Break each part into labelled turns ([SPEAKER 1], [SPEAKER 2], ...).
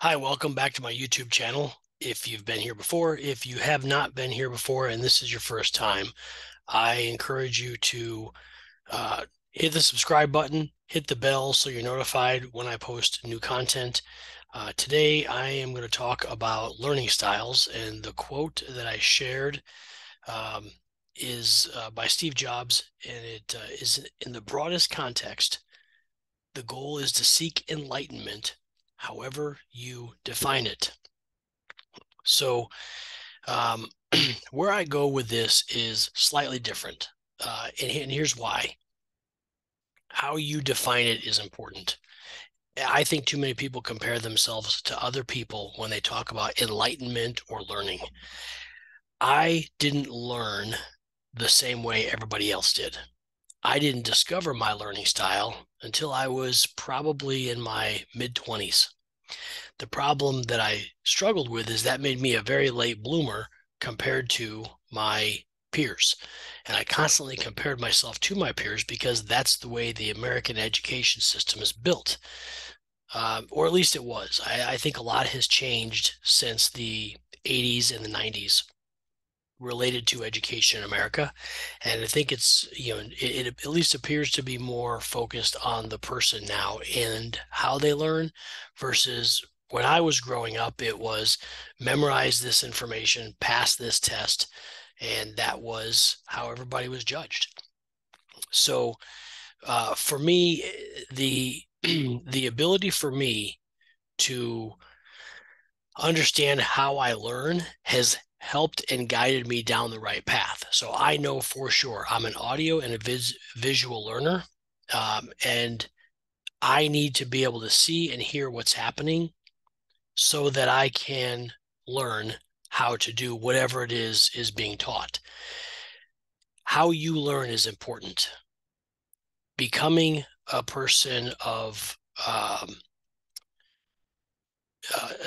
[SPEAKER 1] Hi, welcome back to my YouTube channel. If you've been here before, if you have not been here before and this is your first time, I encourage you to hit the subscribe button, hit the bell so you're notified when I post new content. Today, I am going to talk about learning styles, and the quote that I shared um, is by Steve Jobs, and it is in the broadest context. The goal is to seek enlightenment, however you define it. So, um, where I go with this is slightly different. And here's why. How you define it is important. I think too many people compare themselves to other people when they talk about enlightenment or learning. I didn't learn the same way everybody else did. I didn't discover my learning style until I was probably in my mid 20s. The problem that I struggled with is that made me a very late bloomer compared to my peers. And I constantly compared myself to my peers because that's the way the American education system is built, or at least it was. I think a lot has changed since the 80s and the 90s related to education in America. And I think it at least appears to be more focused on the person now and how they learn versus when I was growing up, it was memorize this information, pass this test, and that was how everybody was judged. So for me, the the ability for me to understand how I learn has helped and guided me down the right path. So I know for sure I'm an audio and a visual learner, and I need to be able to see and hear what's happening so that I can learn how to do whatever it is being taught. How you learn is important. Becoming a person of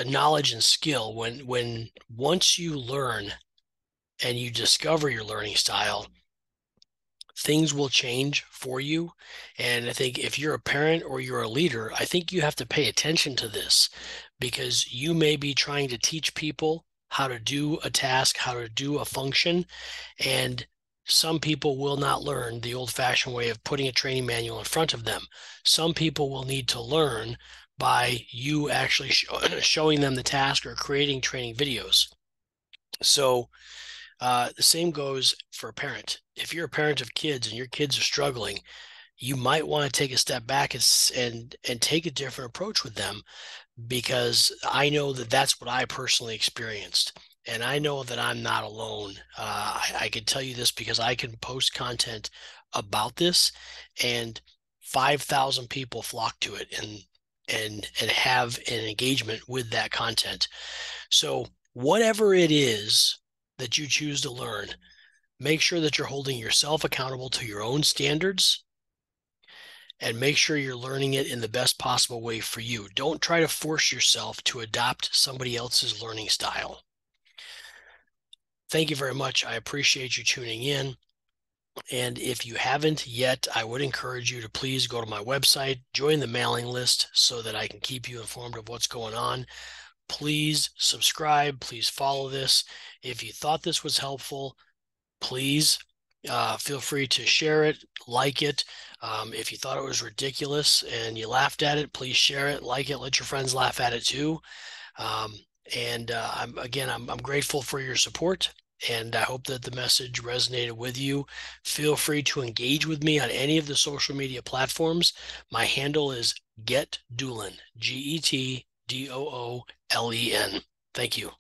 [SPEAKER 1] knowledge and skill when once you learn and you discover your learning style, things will change for you. And I think if you're a parent or you're a leader, I think you have to pay attention to this because you may be trying to teach people how to do a task, how to do a function, and some people will not learn the old-fashioned way of putting a training manual in front of them. Some people will need to learn by you actually showing them the task or creating training videos. So the same goes for a parent. If you're a parent of kids and your kids are struggling, you might want to take a step back and take a different approach with them because I know that that's what I personally experienced. And I know that I'm not alone. I can tell you this because I can post content about this, and 5,000 people flock to it and have an engagement with that content. So whatever it is that you choose to learn, make sure that you're holding yourself accountable to your own standards and make sure you're learning it in the best possible way for you. Don't try to force yourself to adopt somebody else's learning style. Thank you very much. I appreciate you tuning in. And if you haven't yet, I would encourage you to please go to my website, join the mailing list so that I can keep you informed of what's going on. Please subscribe. Please follow this. If you thought this was helpful, please feel free to share it, like it. If you thought it was ridiculous and you laughed at it, please share it, like it, let your friends laugh at it too. Um, and I'm grateful for your support. And I hope that the message resonated with you. Feel free to engage with me on any of the social media platforms. My handle is Get Doolin, GetDoolen. Thank you.